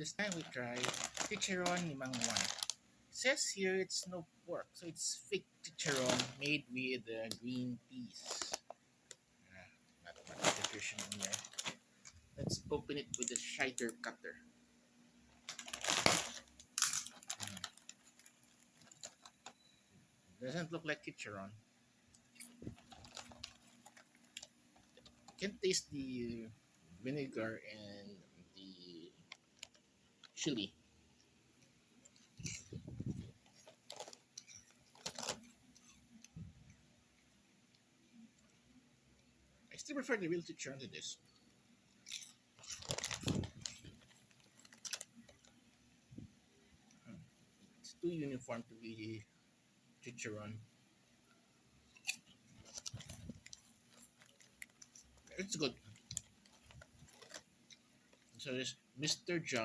This time we try chicharron ni Mang Juan. Says here it's no pork, so it's fake chicharron made with green peas. Not much nutrition in there. Let's open it with the shider cutter. Doesn't look like chicharron. You can taste the vinegar and the chili. I still prefer the real chicharron to this. It's too uniform to be chicharron. It's good. So this Mr. John.